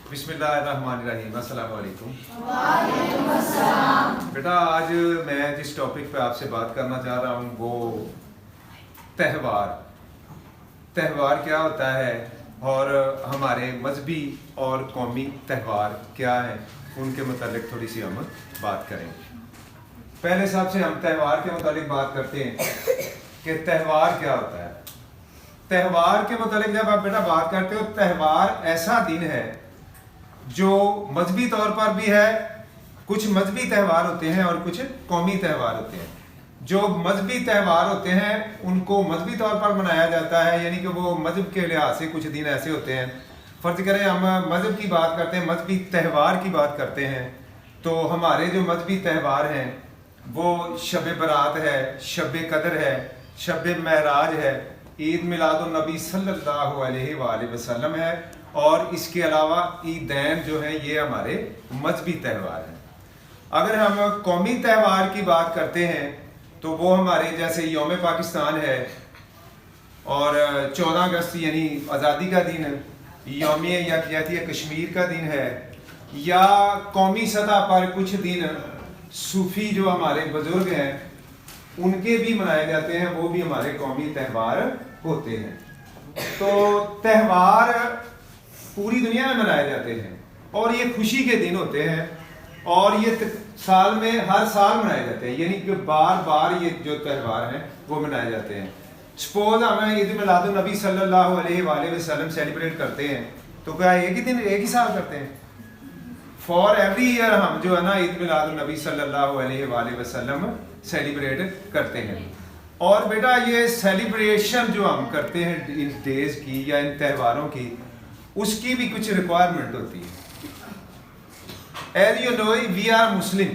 बिस्मिल्लाहिर्रहमानिर्रहीम। अस्सलाम वालेकुम। वालेकुम अस्सलाम। बेटा आज मैं जिस टॉपिक पे आपसे बात करना चाह रहा हूँ वो त्यौहार क्या होता है और हमारे मजहबी और कौमी त्यौहार क्या हैं, उनके मुतालिक थोड़ी सी हम बात करेंगे। पहले सबसे हम त्यौहार के मुतालिक बात करते हैं कि त्यौहार क्या होता है। त्यौहार के मुतालिक जब आप बेटा बात करते हो, त्यौहार ऐसा दिन है जो मजहबी तौर पर भी है, कुछ मजहबी त्यौहार होते हैं और कुछ कौमी त्यौहार होते हैं। जो मजहबी त्यौहार होते हैं उनको मजहबी तौर पर मनाया जाता है, यानी कि वो मजहब के लिहाज से कुछ दिन ऐसे होते हैं। फ़र्ज़ करें हम मजहब की बात करते हैं, मजहबी त्यौहार की बात करते हैं, तो हमारे जो मजहबी त्यौहार हैं वो शब बरात है, शब कदर है, शब महराज है, ईद मिलादुन नबी सल्लल्लाहु अलैहि वसल्लम है, और इसके अलावा ईदैन जो है ये हमारे मजहबी त्यौहार हैं। अगर हम कौमी त्यौहार की बात करते हैं तो वो हमारे जैसे यौम पाकिस्तान है और 14 अगस्त यानी आज़ादी का दिन है, यौम यकजहती कश्मीर का दिन है, या कौमी सतह पर कुछ दिन सूफ़ी जो हमारे बुज़ुर्ग हैं उनके भी मनाए जाते हैं, वो भी हमारे कौमी त्यौहार होते हैं। तो त्यौहार पूरी दुनिया में मनाए जाते हैं और ये खुशी के दिन होते हैं और ये साल में हर साल मनाए जाते हैं, यानी कि बार बार ये जो त्यौहार हैं वो मनाए जाते हैं। सपोज हम ईद मिलादुन नबी सल्लल्लाहु अलैहि वसल्लम सेलिब्रेट करते हैं तो क्या एक ही दिन एक ही साल करते हैं? फॉर एवरी ईयर हम जो है ना ईद मिलादुन नबी सल्लल्लाहु अलैहि वसल्लम सेलिब्रेट करते हैं। और बेटा ये सेलिब्रेशन जो हम करते हैं इन डेज की या इन त्यौहारों की, उसकी भी कुछ रिक्वायरमेंट होती है। As you know, we are Muslim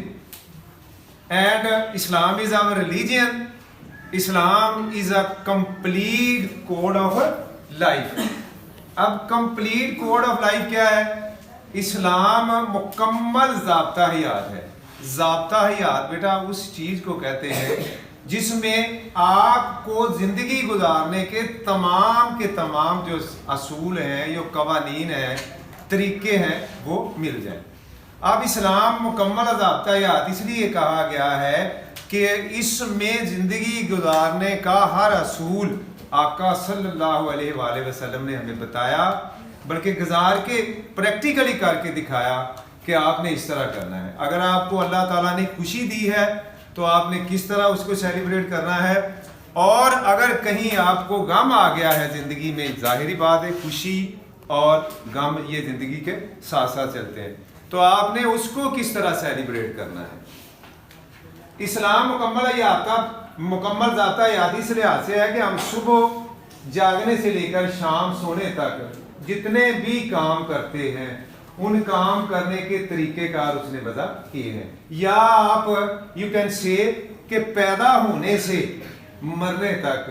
and Islam is our religion. Islam is a complete code of life. अब complete code of life क्या है? इस्लाम मुकम्मल ज़ाब्ता हयात है। ज़ाब्ता हयात बेटा उस चीज़ को कहते हैं जिसमें आपको ज़िंदगी गुजारने के तमाम जो असूल हैं, जो कवानीन हैं, तरीके हैं, वो मिल जाए। अब इस्लाम मुकम्मल ज़ाब्ता हयात इसलिए कहा गया है कि इसमें ज़िंदगी गुजारने का हर असूल आका सल्लल्लाहु अलैहि वसल्लम ने हमें बताया, बल्कि गुजार के प्रैक्टिकली करके दिखाया कि आपने इस तरह करना है। अगर आपको अल्लाह ताला ने खुशी दी है तो आपने किस तरह उसको सेलिब्रेट करना है, और अगर कहीं आपको गम आ गया है ज़िंदगी में, जाहिरी बात है खुशी और गम ये ज़िंदगी के साथ साथ चलते हैं, तो आपने उसको किस तरह सेलिब्रेट करना है। इस्लाम मुकम्मल ज़ाब्ता हयात इस लिहाज से है कि हम सुबह जागने से लेकर शाम सोने तक जितने भी काम करते हैं उन काम करने के तरीक़ेकार उसने वज़ा किए हैं। या आप यू कैन से कि पैदा होने से मरने तक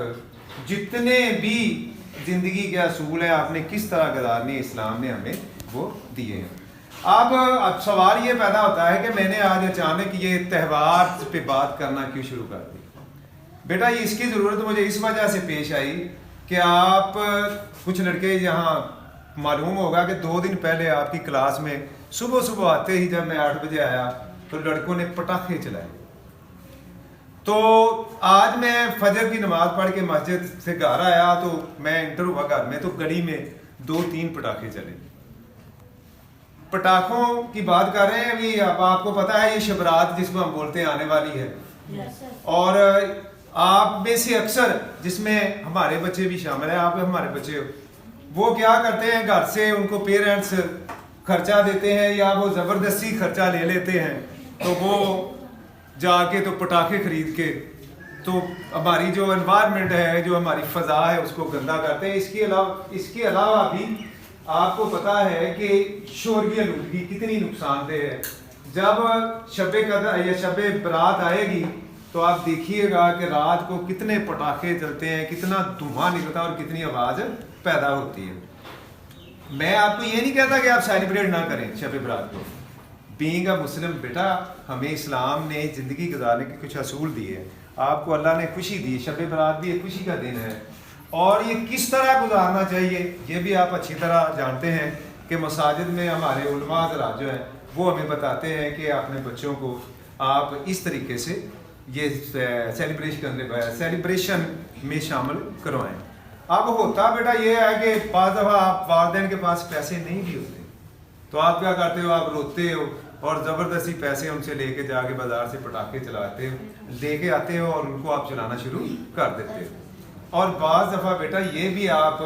जितने भी ज़िंदगी के असूल हैं आपने किस तरह गुजारनी, इस्लाम ने हमें वो दिए हैं। अब सवाल ये पैदा होता है कि मैंने आज अचानक ये त्यौहार पे बात करना क्यों शुरू कर दी। बेटा ये इसकी ज़रूरत मुझे इस वजह से पेश आई कि आप कुछ लड़के यहाँ मालूम होगा कि 2 दिन पहले आपकी क्लास में सुबह आते ही जब मैं 8 बजे आया तो लड़कों ने पटाखे चलाए। तो आज मैं फजर की नमाज पढ़ के मस्जिद से घर आया तो मैं इंटर हुआ घर में, तो गली में 2-3 पटाखे चले। पटाखों की बात कर रहे हैं अभी। अब आपको पता है ये शबरात जिसको हम बोलते हैं आने वाली है, और आप में से अक्सर जिसमें हमारे बच्चे भी शामिल हैं, आप हमारे बच्चे हो, वो क्या करते हैं घर से उनको पेरेंट्स खर्चा देते हैं या वो ज़बरदस्ती खर्चा ले लेते हैं, तो वो जाके तो पटाखे खरीद के तो हमारी जो एनवायरनमेंट है, जो हमारी फ़ज़ा है, उसको गंदा करते हैं। इसके अलावा भी आपको पता है कि शोरगी आलूदगी कितनी नुकसानदेह है। जब शब कदर या शब बरात आएगी तो आप देखिएगा कि रात को कितने पटाखे चलते हैं, कितना धुआं निकलता है और कितनी आवाज़ पैदा होती है। मैं आपको ये नहीं कहता कि आप सेलिब्रेट ना करें शब बरात को। बीइंग अ मुस्लिम बेटा हमें इस्लाम ने ज़िंदगी गुजारने के कुछ असूल दिए हैं। आपको अल्लाह ने खुशी दी, शब बरात भी एक खुशी का दिन है, और ये किस तरह गुजारना चाहिए ये भी आप अच्छी तरह जानते हैं کہ مساجد میں ہمارے علماء حضرات جو ہیں وہ ہمیں بتاتے ہیں کہ اپنے بچوں کو آپ اس طریقے سے یہ سیلیبریشن میں شامل کروائیں. اب ہوتا بیٹا یہ ہے کہ بعض دفعہ آپ والدین کے پاس پیسے نہیں بھی ہوتے تو آپ کیا کرتے ہو, آپ روتے ہو اور زبردستی پیسے ان سے لے کے جا کے بازار سے پٹاخے چلاتے ہو, لے کے آتے ہو اور ان کو آپ چلانا شروع کر دیتے ہو. اور بعض دفعہ بیٹا یہ بھی آپ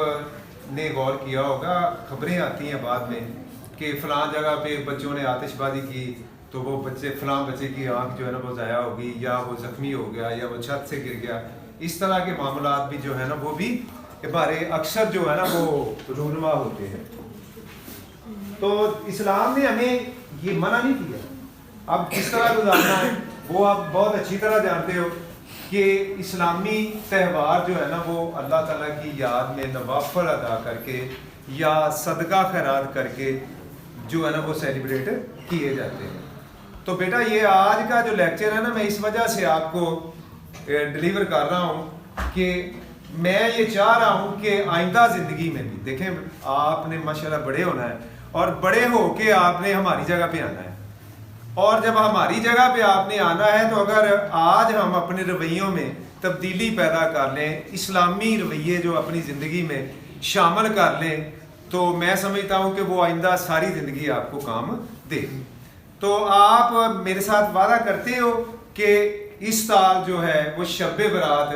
نے غور کیا ہوگا, خبریں آتی ہیں بعد میں کہ فلاں جگہ پہ بچوں نے آتش بازی کی تو وہ بچے فلاں بچے کی آنکھ جو ہے نا وہ ضائع ہوگی, یا وہ زخمی ہو گیا, یا وہ چھت سے گر گیا. اس طرح کے معاملات بھی جو ہے نا وہ بھی ہمارے اکثر جو ہے نا وہ رونما ہوتے ہیں. تو اسلام نے ہمیں یہ منع نہیں کیا. اب کس طرح گزارنا ہے وہ آپ بہت اچھی طرح جانتے ہو کہ اسلامی تہوار جو ہے نا وہ اللہ تعالیٰ کی یاد میں نوافل ادا کر کے یا صدقہ خیرات کر کے جو ہے نا وہ سیلیبریٹ کیے جاتے ہیں. تو بیٹا یہ آج کا جو لیکچر ہے نا میں اس وجہ سے آپ کو ڈلیور کر رہا ہوں کہ میں یہ چاہ رہا ہوں کہ آئندہ زندگی میں بھی دیکھیں آپ نے ماشاءاللہ بڑے ہونا ہے اور بڑے ہو کے آپ نے ہماری جگہ پہ آنا ہے. اور جب ہماری جگہ پہ آپ نے آنا ہے تو اگر آج ہم اپنے رویوں میں تبدیلی پیدا کر لیں, اسلامی رویے جو اپنی زندگی میں شامل کر لیں, تو میں سمجھتا ہوں کہ وہ آئندہ ساری زندگی آپ کو کام دے. تو آپ میرے ساتھ وعدہ کرتے ہو کہ اس سال جو ہے وہ شب برات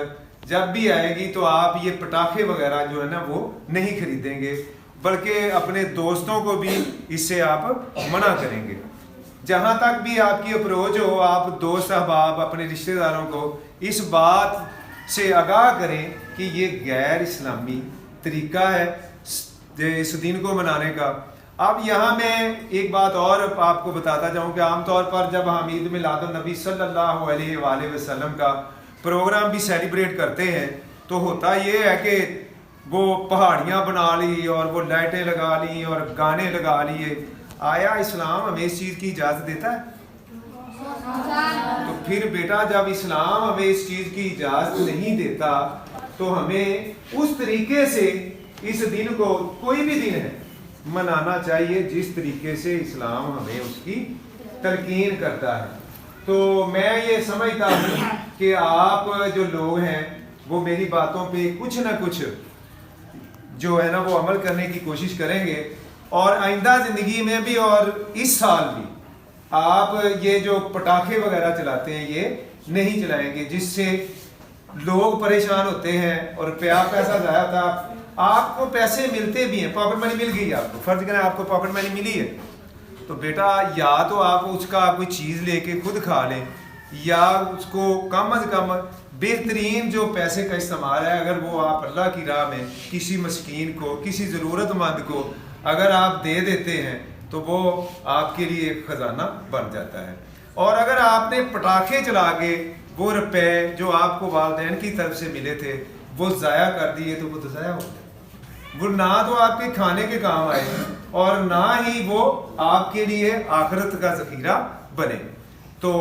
جب بھی آئے گی تو آپ یہ پٹاخے وغیرہ جو ہے نا وہ نہیں خریدیں گے, بلکہ اپنے دوستوں کو بھی اس سے آپ منع کریں گے. جہاں تک بھی آپ کی اپروچ ہو آپ دوست احباب اپنے رشتہ داروں کو اس بات سے آگاہ کریں کہ یہ غیر اسلامی طریقہ ہے اس دن کو منانے کا. اب یہاں میں ایک بات اور آپ کو بتاتا جاؤں کہ عام طور پر جب ہم عید میلاد النبی صلی اللہ علیہ وآلہ وسلم کا پروگرام بھی سیلیبریٹ کرتے ہیں تو ہوتا یہ ہے کہ وہ پہاڑیاں بنا لی اور وہ لائٹیں لگا لی اور گانے لگا لیے. آیا اسلام ہمیں اس چیز کی اجازت دیتا ہے؟ تو پھر بیٹا جب اسلام ہمیں اس چیز کی اجازت نہیں دیتا تو ہمیں اس طریقے سے اس دن کو کوئی بھی دن ہے منانا چاہیے جس طریقے سے اسلام ہمیں اس کی تلقین کرتا ہے. تو میں یہ سمجھتا ہوں کہ آپ جو لوگ ہیں وہ میری باتوں پہ کچھ نہ کچھ جو ہے نا وہ عمل کرنے کی کوشش کریں گے, اور آئندہ زندگی میں بھی اور اس سال بھی آپ یہ جو پٹاخے وغیرہ چلاتے ہیں یہ نہیں چلائیں گے جس سے لوگ پریشان ہوتے ہیں اور پیسہ ضائع تھا. آپ کو پیسے ملتے بھی ہیں, پاکٹ منی مل گئی آپ کو, فرض کریں آپ کو پاکٹ منی ملی ہے تو بیٹا یا تو آپ اس کا کوئی چیز لے کے خود کھا لیں یا اس کو کم از کم بہترین جو پیسے کا استعمال ہے اگر وہ آپ اللہ کی راہ میں کسی مسکین کو کسی ضرورت مند کو اگر آپ دے دیتے ہیں تو وہ آپ کے لیے ایک خزانہ بن جاتا ہے. اور اگر آپ نے پٹاخے چلا کے وہ روپے جو آپ کو والدین کی طرف سے ملے تھے وہ ضائع کر دیے تو وہ تو ضائع ہو گئے, وہ نہ تو آپ کے کھانے کے کام آئے اور نہ ہی وہ آپ کے لیے آخرت کا ذخیرہ بنے. تو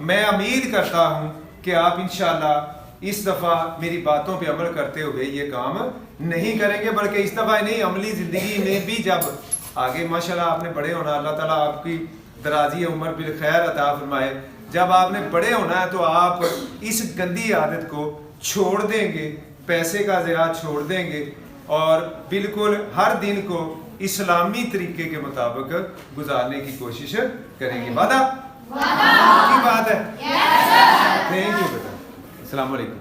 میں امید کرتا ہوں کہ آپ انشاءاللہ اس دفعہ میری باتوں پہ عمل کرتے ہوئے یہ کام نہیں کریں گے, بلکہ اس دفعہ نہیں عملی زندگی میں بھی جب آگے ماشاءاللہ آپ نے بڑے ہونا, اللہ تعالیٰ آپ کی درازی عمر بالخیر عطا فرمائے, جب آپ نے بڑے ہونا ہے تو آپ اس گندی عادت کو چھوڑ دیں گے, پیسے کا ضیاع چھوڑ دیں گے اور بالکل ہر دن کو اسلامی طریقے کے مطابق گزارنے کی کوشش کریں گے. وعدہ کی بات ہے. تھینک یو بیٹا. السلام علیکم.